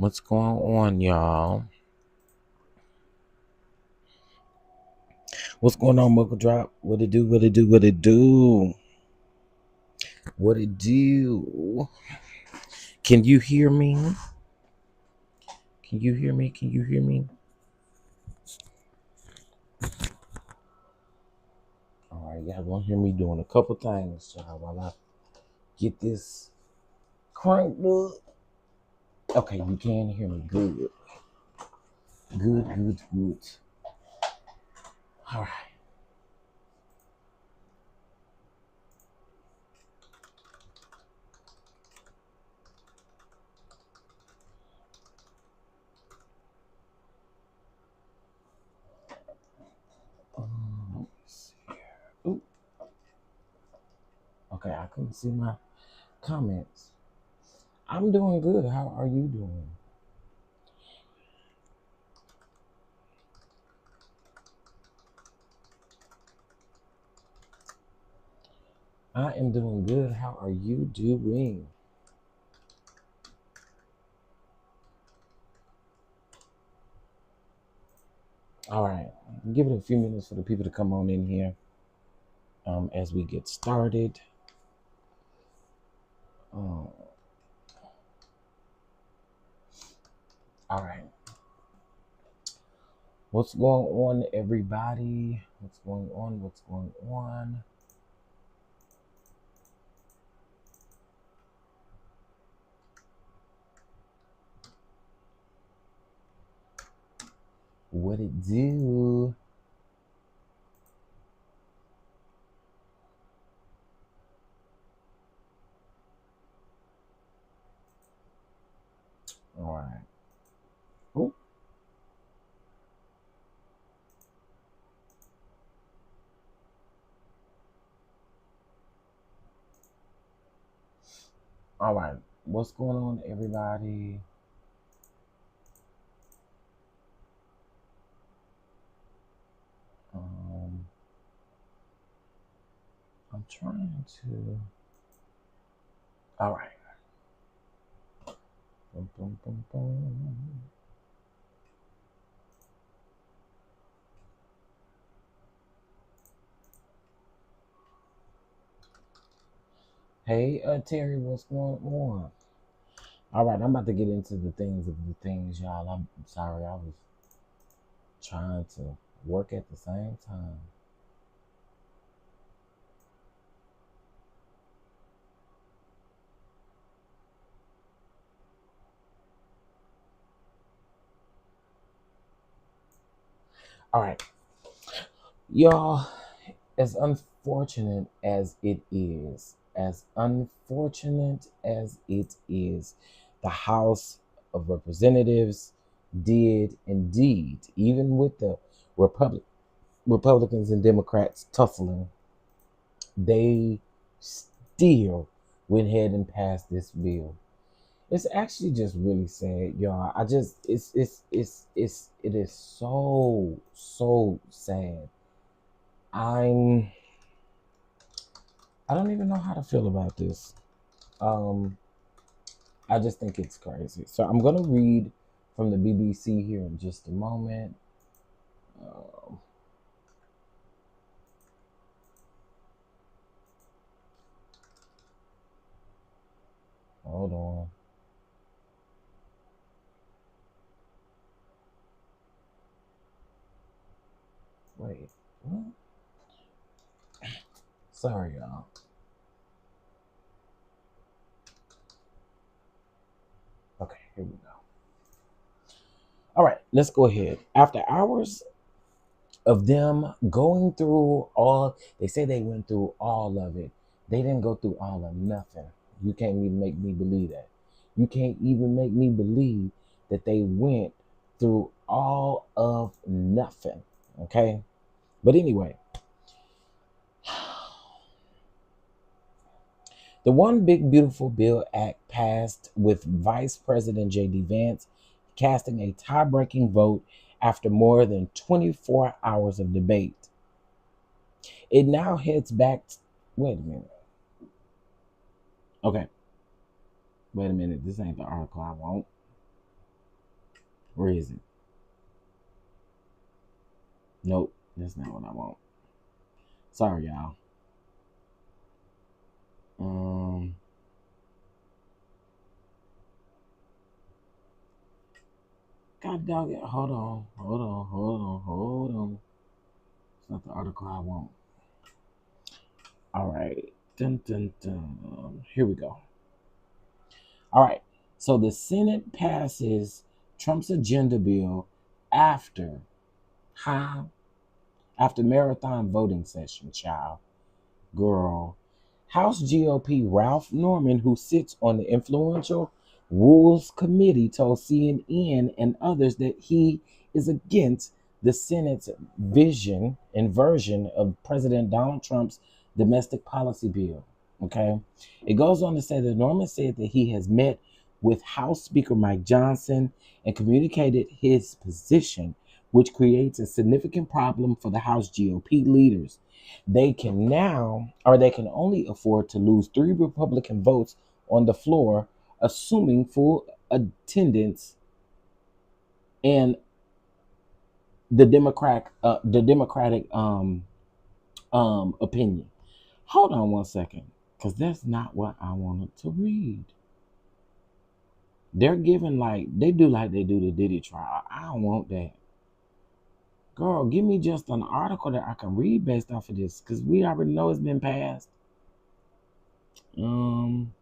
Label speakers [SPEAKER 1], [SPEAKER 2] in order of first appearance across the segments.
[SPEAKER 1] What's going on, y'all? What's going on, Muckle Drop? What it do? What it do? What it do? What it do? Can you hear me? Can you hear me? Can you hear me? All right, y'all gonna hear me doing a couple things, y'all, while I get this cranked up. Okay, you can hear me. Good. Good, good, good. All right. Let me see here. Ooh, okay, I couldn't see my comments. I'm doing good. How are you doing? I am doing good. How are you doing? All right. Give it a few minutes for the people to come on in here as we get started. All right. What's going on, everybody? What's going on? What's going on? What it do? All right. Ooh. All right. What's going on, everybody? Um, I'm trying to. All right. Boom, boom, boom, boom. Hey, Terry, what's going on? All right, I'm about to get into the things of the things, y'all. I'm sorry, I was trying to work at the same time. All right, y'all, as unfortunate as it is, the House of Representatives did indeed, even with the Republic, Republicans and Democrats tussling, they still went ahead and passed this bill. It's actually just really sad, y'all. I just it is so sad. I'm I don't even know how to feel about this. Um I just think it's crazy. So I'm gonna read from the BBC here in just a moment. Um, hold on. Wait. What? Sorry, y'all. Okay, here we go. All right, let's go ahead. After hours of them going through all, they say they went through all of it. They didn't go through all of nothing. You can't even make me believe that. You can't even make me believe that they went through all of nothing. Okay. But anyway, the One Big Beautiful Bill Act passed with Vice President J.D. Vance casting a tie breaking vote after more than 24 hours of debate. It now heads back. Wait a minute. Okay. Wait a minute. This ain't the article I want. Where is it? Nope, that's not what I want. Sorry, y'all. Um, God dog it. Hold on. It's not the article I want. All right. Dun dun dun. Here we go. All right. So the Senate passes Trump's agenda bill after how after marathon voting session, child. Girl. House GOP Ralph Norman, who sits on the influential Rules Committee, told CNN and others that he is against the Senate's vision and version of President Donald Trump's domestic policy bill. Okay. It goes on to say that Norman said that he has met with House Speaker Mike Johnson and communicated his position, which creates a significant problem for the House GOP leaders. They can now, or they can only afford to lose three Republican votes on the floor, assuming full attendance and the Democratic opinion. Hold on one second, because that's not what I wanted to read. They're giving like they do the Diddy trial. I don't want that. Girl, give me just an article that I can read based off of this, because we already know it's been passed. Um,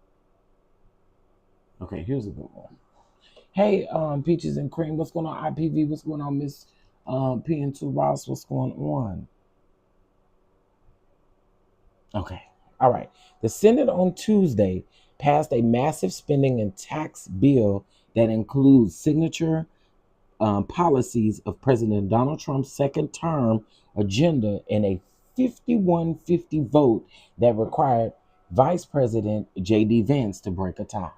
[SPEAKER 1] okay, here's a good one. Hey, Peaches and Cream, what's going on? IPV, what's going on? Miss PN2 Ross, what's going on? Okay, all right. The Senate on Tuesday passed a massive spending and tax bill that includes signature policies of President Donald Trump's second term agenda in a 51-50 vote that required Vice President J.D. Vance to break a tie.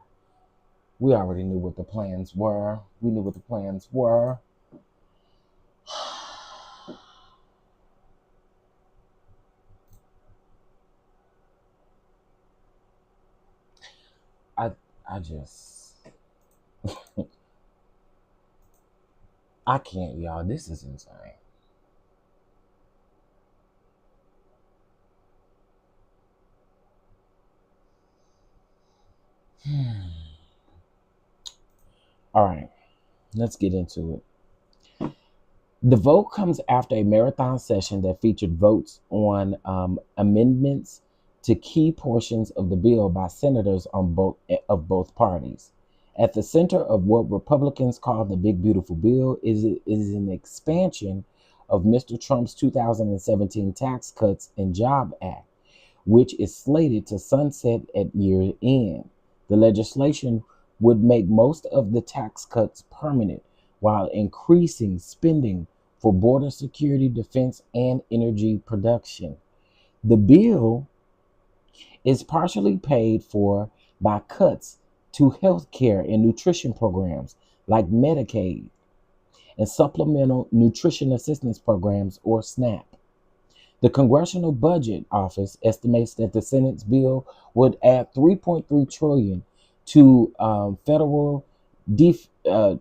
[SPEAKER 1] We already knew what the plans were. We knew what the plans were. I I just I can't, y'all. This is insane. All right, let's get into it. The vote comes after a marathon session that featured votes on amendments to key portions of the bill by senators on both parties. At the center of what Republicans call the Big Beautiful Bill is an expansion of Mr. Trump's 2017 Tax Cuts and Job Act, which is slated to sunset at year end. The legislation would make most of the tax cuts permanent while increasing spending for border security, defense, and energy production. The bill is partially paid for by cuts to health care and nutrition programs like Medicaid and Supplemental Nutrition Assistance Programs, or SNAP. The Congressional Budget Office estimates that the Senate's bill would add 3.3 trillion to federal def- hold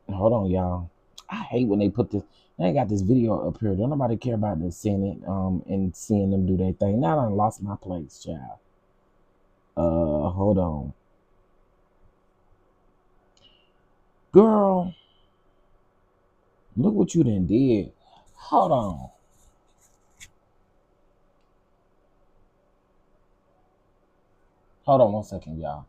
[SPEAKER 1] on, y'all. I hate when they put this. They got this video up here. Don't nobody care about the Senate and seeing them do their thing. Now I done lost my place, child. Hold on, girl. Look what you done did. Hold on. Hold on one second, y'all.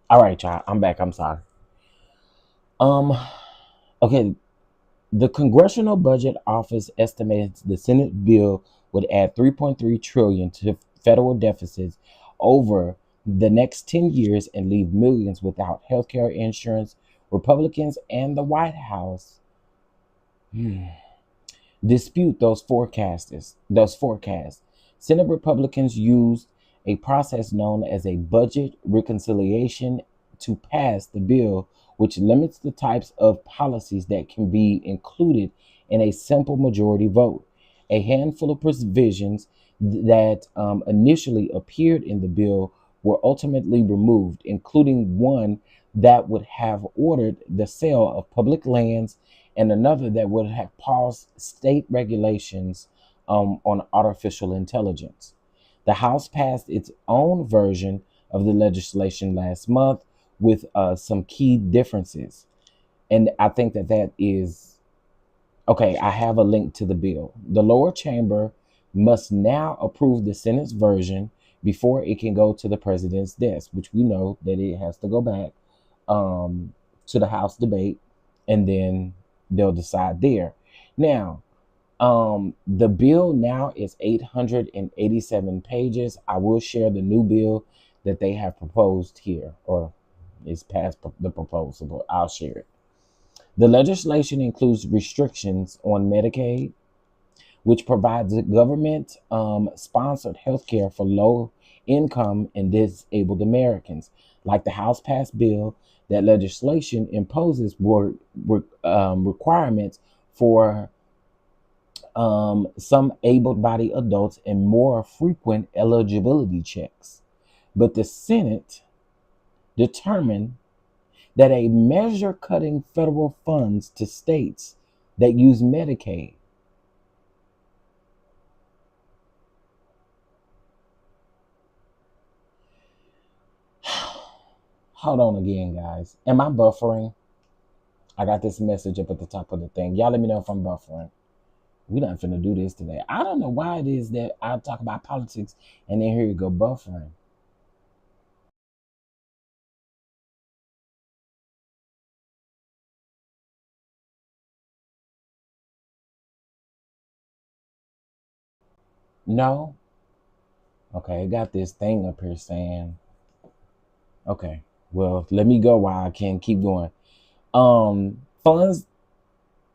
[SPEAKER 1] All right, y'all. I'm back. I'm sorry. Um. Okay. The Congressional Budget Office estimates the Senate bill would add 3.3 trillion to federal deficits over the next 10 years and leave millions without healthcare insurance Republicans and the White House dispute those forecasts. Senate Republicans used a process known as a budget reconciliation to pass the bill, which limits the types of policies that can be included in a simple majority vote. A handful of provisions that initially appeared in the bill were ultimately removed, including one that would have ordered the sale of public lands and another that would have paused state regulations on artificial intelligence. The House passed its own version of the legislation last month with some key differences. And I think that is okay. I have a link to the bill. The lower chamber must now approve the Senate's version before it can go to the president's desk, which we know that it has to go back to the House debate, and then they'll decide there. Now, the bill now is 887 pages. I will share the new bill that they have proposed here, or is past the proposal, but I'll share it. The legislation includes restrictions on Medicaid, which provides government sponsored health care for low income and disabled Americans. Like the House passed bill, that legislation imposes requirements for some able bodied adults and more frequent eligibility checks. But the Senate determined that a measure cutting federal funds to states that use Medicaid hold on again, guys. Am I buffering? I got this message up at the top of the thing. Y'all let me know if I'm buffering. We're not finna do this today. I don't know why it is that I talk about politics and then here you go buffering. No? Okay, I got this thing up here saying, okay, well, let me go while I can keep going. Funds,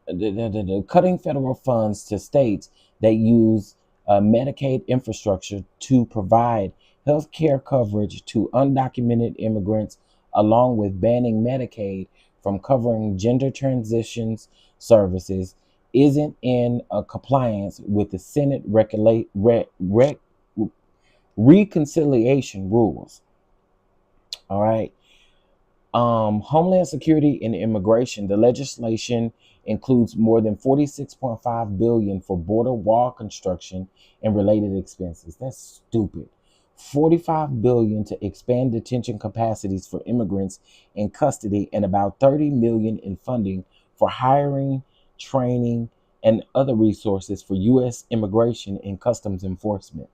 [SPEAKER 1] the cutting federal funds to states that use Medicaid infrastructure to provide health care coverage to undocumented immigrants, along with banning Medicaid from covering gender transitions services, isn't in compliance with the Senate reconciliation rules. All right. Homeland Security and Immigration. The legislation includes more than 46.5 billion for border wall construction and related expenses. That's stupid. 45 billion to expand detention capacities for immigrants in custody and about 30 million in funding for hiring, training, and other resources for US immigration and customs enforcement.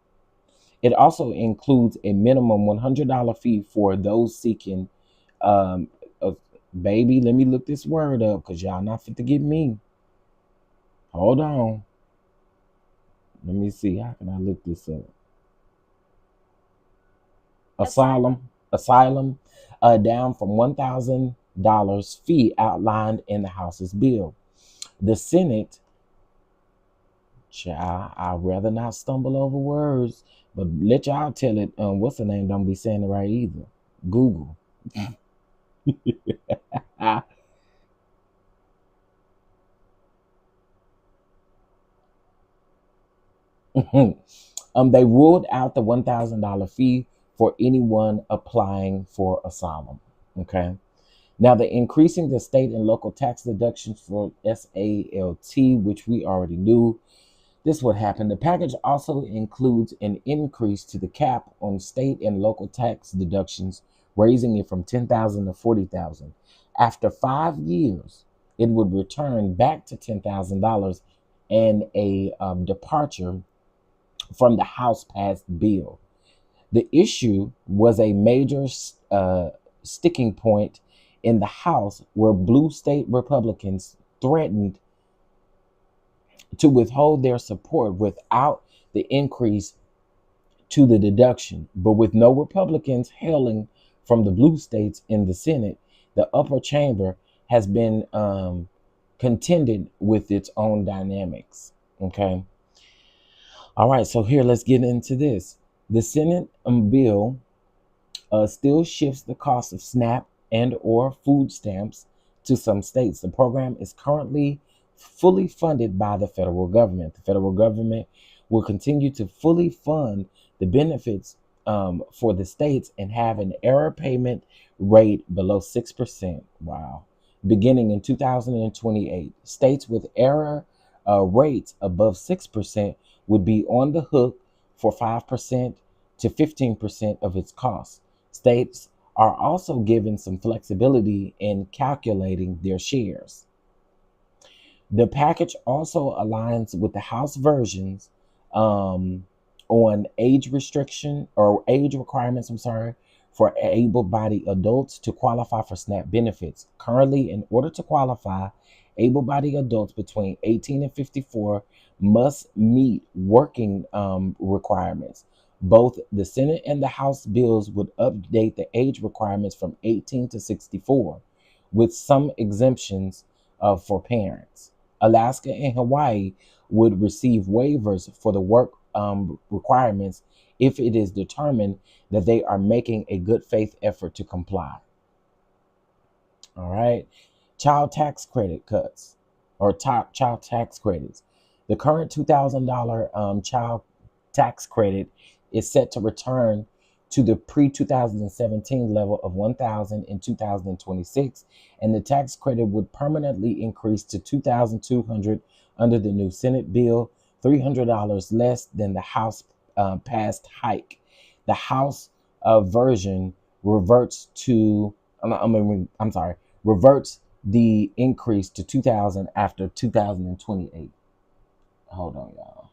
[SPEAKER 1] It also includes a minimum $100 fee for those seeking um, baby, let me look this word up because y'all not fit to get me. Hold on. Let me see. How can I look this up? Asylum, down from $1,000 fee outlined in the House's bill. The Senate, child, I'd rather not stumble over words, but let y'all tell it. What's the name? Don't be saying it right either. Google. They ruled out the $1,000 fee for anyone applying for asylum. Okay. Now, they're increasing the state and local tax deductions for SALT, which we already knew. This would happen. The package also includes an increase to the cap on state and local tax deductions, raising it from 10,000 to 40,000. After 5 years, it would return back to $10,000 and a departure from the House passed bill. The issue was a major sticking point in the House, where blue state Republicans threatened to withhold their support without the increase to the deduction. But with no Republicans hailing from the blue states in the Senate, the upper chamber has been contended with its own dynamics. Okay. All right. So here, let's get into this. The Senate bill still shifts the cost of SNAP and or food stamps to some states. The program is currently fully funded by the federal government. The federal government will continue to fully fund the benefits for the states and have an error payment rate below 6%. Wow. Beginning in 2028, states with error rates above 6% would be on the hook for 5% to 15% of its costs. States are also given some flexibility in calculating their shares. The package also aligns with the House versions um, on age restriction or age requirements, I'm sorry, for able bodied adults to qualify for SNAP benefits. Currently, in order to qualify, able bodied adults between 18 and 54 must meet working requirements. Both the Senate and the House bills would update the age requirements from 18 to 64, with some exemptions for parents. Alaska and Hawaii would receive waivers for the work requirements if it is determined that they are making a good faith effort to comply. All right. Child tax credit cuts or top child tax credits. The current $2,000 child tax credit is set to return to the pre 2017 level of 1,000 in 2026, and the tax credit would permanently increase to 2,200 under the new Senate bill, $300 less than the House passed hike. The House version reverts to, I'm sorry, reverts the increase to 2,000 after 2028. Hold on, y'all.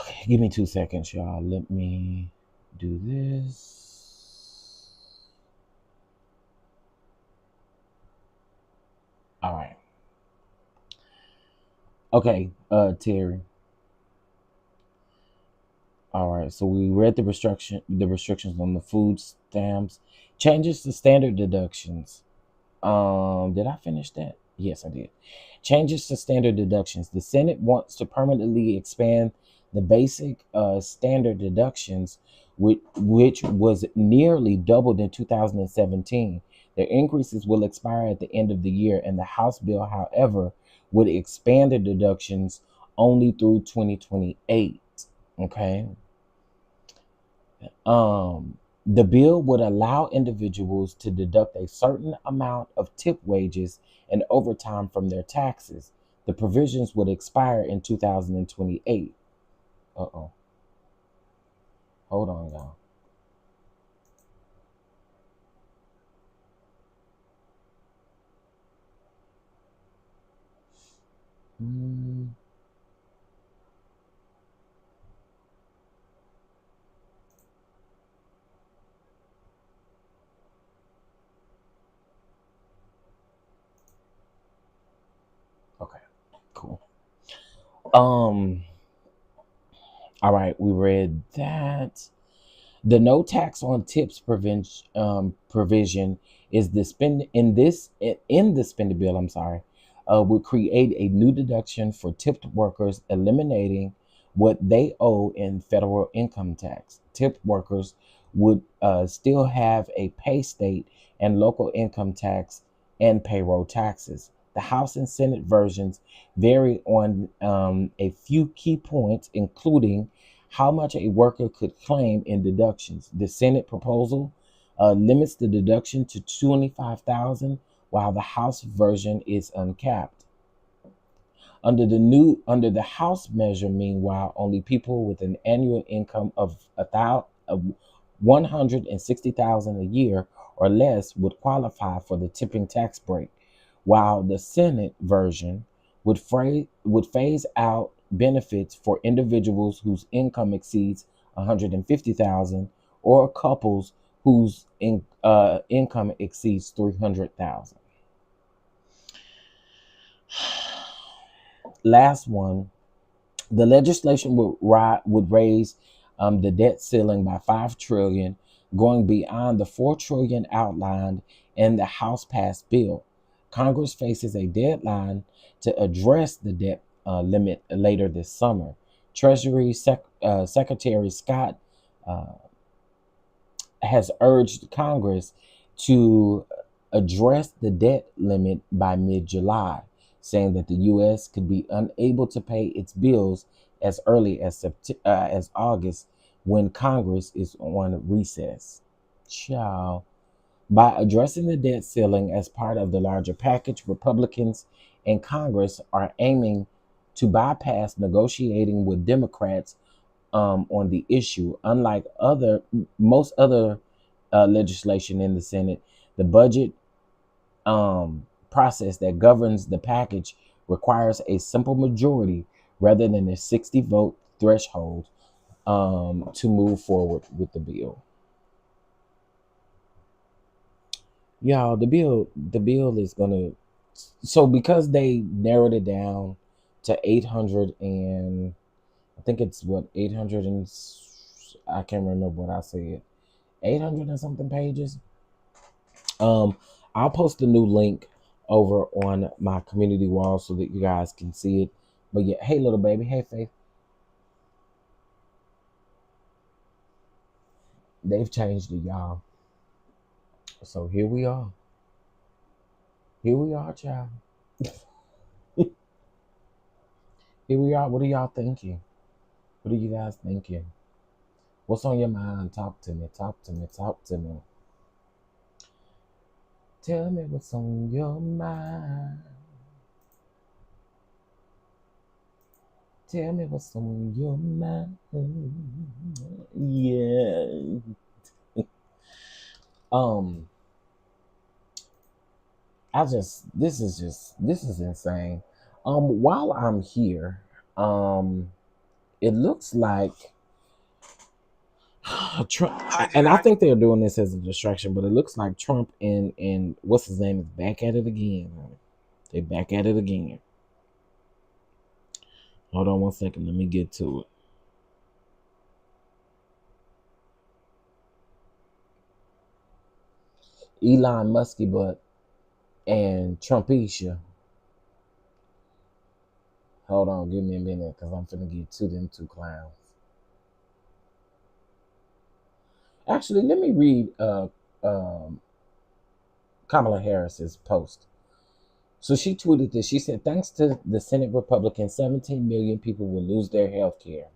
[SPEAKER 1] Okay, give me 2 seconds, y'all. Let me do this. All right. Okay, Terry. All right, so we read the restrictions on the food stamps, changes to standard deductions. Did I finish that? Yes, I did. Changes to standard deductions. The Senate wants to permanently expand the basic standard deductions, which was nearly doubled in 2017. The increases will expire at the end of the year, and the House bill, however, would expand the deductions only through 2028. Okay. The bill would allow individuals to deduct a certain amount of tip wages and overtime from their taxes. The provisions would expire in 2028. Uh-oh. Hold on, y'all. Mm, okay, cool. Um, all right, we read that. The no tax on tips provision is the spend in the spending bill. I'm sorry, would create a new deduction for tipped workers, eliminating what they owe in federal income tax. Tipped workers would still have a pay state and local income tax and payroll taxes. The House and Senate versions vary on a few key points, including how much a worker could claim in deductions. The Senate proposal limits the deduction to 25,000, while the House version is uncapped. Under the House measure, meanwhile, only people with an annual income of 160,000 a year or less would qualify for the tipping tax break, while the Senate version would phase out benefits for individuals whose income exceeds 150,000 or couples whose income exceeds 300,000. Last one, The legislation would raise the debt ceiling by 5 trillion, going beyond the 4 trillion outlined in the House passed bill. Congress faces a deadline to address the debt limit later this summer. Secretary Scott uh, has urged Congress to address the debt limit by mid July, saying that the U.S. could be unable to pay its bills as early as, as August when Congress is on recess. Ciao. By addressing the debt ceiling as part of the larger package, Republicans in Congress are aiming to bypass negotiating with Democrats on the issue. Unlike other most other legislation in the Senate, the budget process that governs the package requires a simple majority rather than a 60 vote threshold to move forward with the bill. Y'all, the bill is gonna, so because they narrowed it down to 800 and I think it's what 800 and I can't remember what I said, 800 and something pages. Um, I'll post a new link over on my community wall so that you guys can see it. But yeah, hey little baby, hey Faith, they've changed it, y'all. So here we are. Here we are, child. Here we are. What are y'all thinking? What are you guys thinking? What's on your mind? Talk to me. Talk to me. Talk to me. Tell me what's on your mind. Tell me what's on your mind. Yeah. Um, this is insane. While I'm here, it looks like Trump, and I think they're doing this as a distraction, but it looks like Trump and what's his name is back at it again. They back at it again. Hold on one second, let me get to it. Elon Muskie butt and Trumpisha. Hold on, give me a minute, cause I'm finna get to them two clowns. Actually, let me read um, Kamala Harris's post. So she tweeted this. She said, thanks to the Senate Republicans, 17 million people will lose their health care.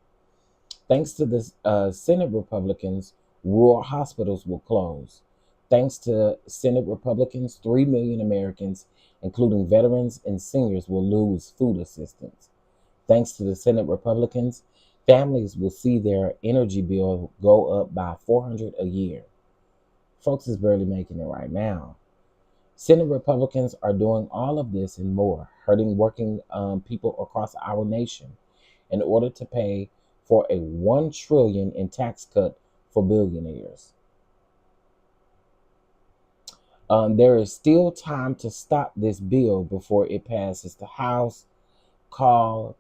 [SPEAKER 1] Thanks to the Senate Republicans, rural hospitals will close. Thanks to Senate Republicans, 3 million Americans, including veterans and seniors, will lose food assistance. Thanks to the Senate Republicans, families will see their energy bill go up by 400 a year. Folks is barely making it right now. Senate Republicans are doing all of this and more, hurting working people across our nation in order to pay for a 1 trillion in tax cut for billionaires. There is still time to stop this bill before it passes the House. Call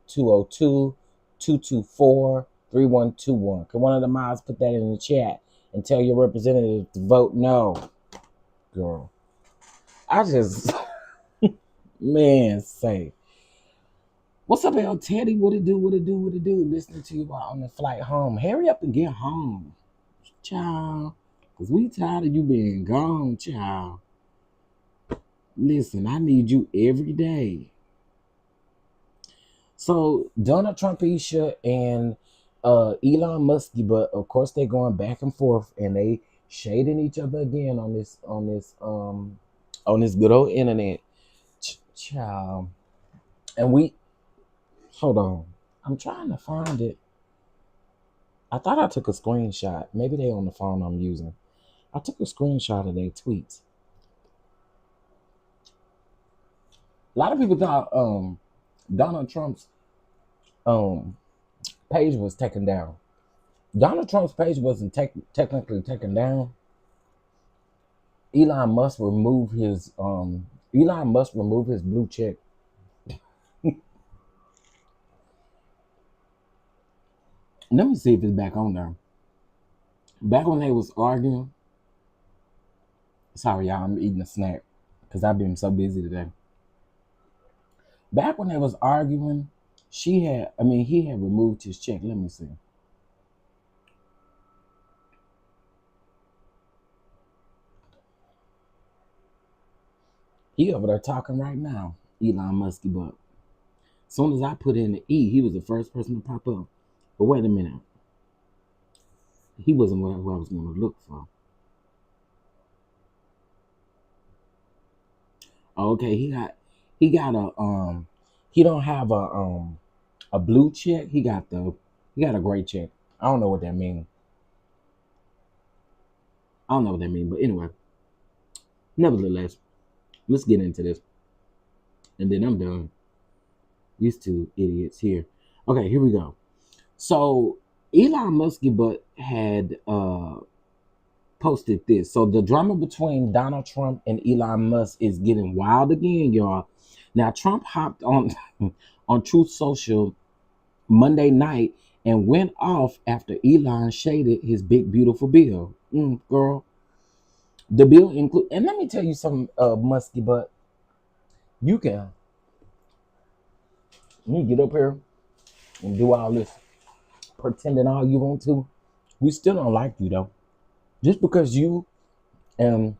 [SPEAKER 1] 202-224-3121. Can one of the mods put that in the chat and tell your representative to vote no? Girl, I just, man, say, what's up, El Teddy? What it do? What it do? What it do? Listening to you while on the flight home. Hurry up and get home, child. Because we tired of you being gone, child. Listen, I need you every day. So Donald Trump, Isha, and Elon Musk, but of course they're going back and forth and they shading each other again on this good old internet. Child. And we hold on. I'm trying to find it. I thought I took a screenshot. Maybe they on the phone I'm using. I took a screenshot of their tweets. A lot of people thought Donald Trump's um page was taken down. Donald Trump's page wasn't technically taken down. Elon Musk removed his blue check. Let me see if it's back on there. Back when they was arguing, sorry y'all, I'm eating a snack because I've been so busy today. Back when they was arguing, he had removed his check. Let me see. He over there talking right now, Elon Muskie, but as soon as I put in the E, he was the first person to pop up. But wait a minute, he wasn't what I was going to look for. Okay, he got he don't have a blue check. He got a gray check. I don't know what that means. I don't know what that means, but anyway, nevertheless, let's get into this, and then I'm done. These two idiots here. Okay, here we go. So Elon Musk but had posted this. So the drama between Donald Trump and Elon Musk is getting wild again, y'all. Now Trump hopped on on Truth Social Monday night and went off after Elon shaded his big beautiful bill. Girl, the bill include, and let me tell you something, Muskie butt. You can get up here and do all this pretending all you want to. We still don't like you though. Just because you and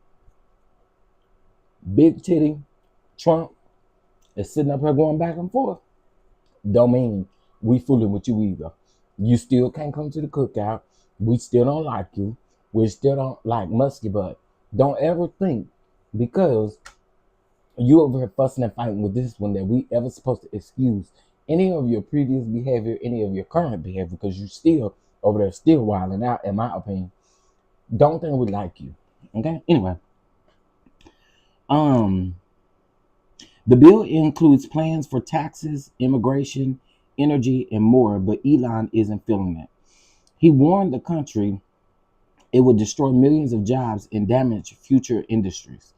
[SPEAKER 1] big titty Trump is sitting up here going back and forth, don't mean we fooling with you either. You still can't come to the cookout. We still don't like you. We still don't like Muskie butt. Don't ever think because you over here fussing and fighting with this one that we ever supposed to excuse any of your previous behavior, any of your current behavior, because you still over there still wilding out, in my opinion. Don't think we like you. Okay? Anyway. The bill includes plans for taxes, immigration, energy, and more, but Elon isn't feeling that. He warned the country it would destroy millions of jobs and damage future industries.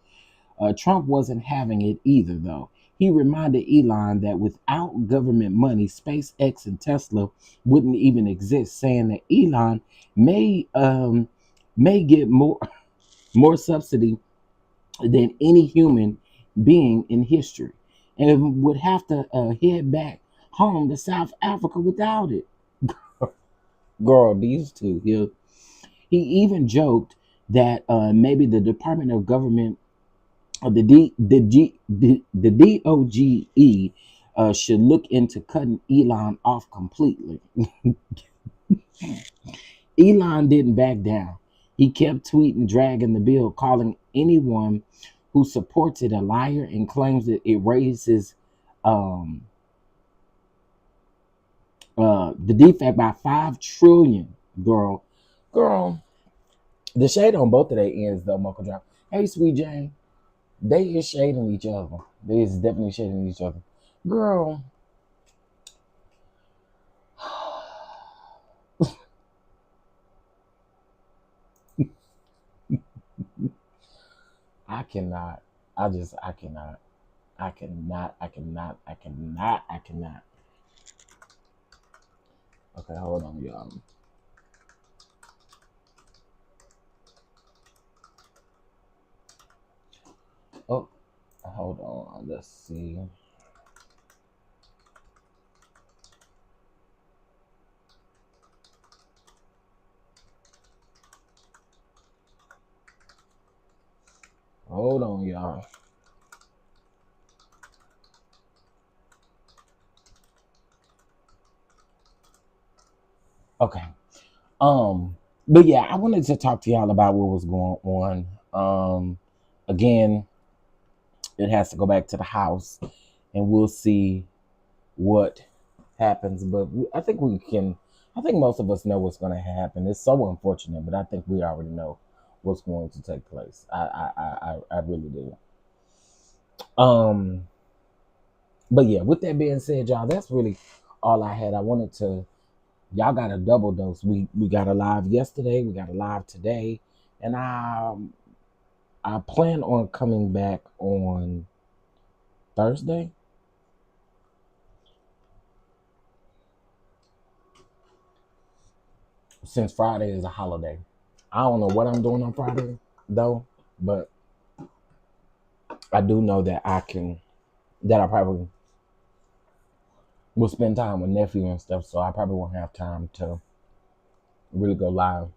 [SPEAKER 1] Trump wasn't having it either, though. He reminded Elon that without government money, SpaceX and Tesla wouldn't even exist, saying that Elon may get more subsidy than any human being in history, and would have to head back home to South Africa without it. Girl, these two here. He even joked that maybe the Department of Government the DOGE should look into cutting Elon off completely. Elon didn't back down. He kept tweeting, dragging the bill, calling anyone who supports it a liar and claims that it raises um, the defect by 5 trillion. Girl, the shade on both of their ends though, Muckle Drop. Hey, Sweet Jane, they is shading each other. They is definitely shading each other. Girl, I cannot. I cannot. I cannot. I cannot. I cannot. I cannot. Okay, hold on, y'all. Oh, hold on. Let's see. Hold on, y'all. Okay. But yeah, I wanted to talk to y'all about what was going on. Again, it has to go back to the House, and we'll see what happens. But I think we can. I think most of us know what's going to happen. It's so unfortunate, but I think we already know what's going to take place. I really do. Um, but yeah, with that being said, y'all, that's really all I had. I wanted to. Y'all got a double dose. We got a live yesterday. We got a live today, and I plan on coming back on Thursday. since Friday is a holiday. I don't know what I'm doing on Friday though, but I do know that I probably will spend time with nephew and stuff, so I probably won't have time to really go live.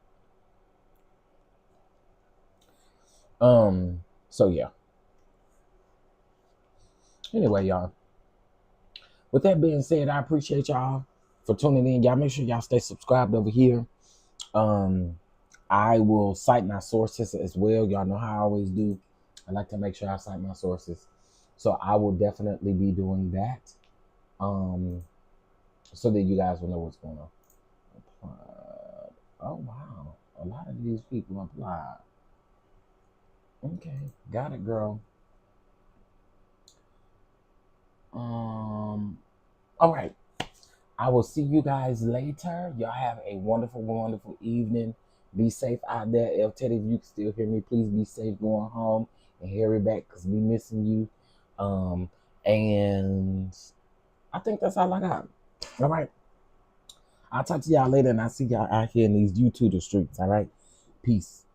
[SPEAKER 1] So yeah. Anyway, y'all. With that being said, I appreciate y'all for tuning in. Y'all make sure y'all stay subscribed over here. I will cite my sources as well. Y'all know how I always do. I like to make sure I cite my sources. So I will definitely be doing that. So that you guys will know what's going on. Applied. Oh wow. A lot of these people applied. Okay. Got it, girl. All right. I will see you guys later. Y'all have a wonderful, wonderful evening. Be safe out there. If Teddy, if you can still hear me, please be safe going home and hurry back because we missing you. And I think that's all I got. All right. I'll talk to y'all later and I'll see y'all out here in these YouTube streets. All right. Peace.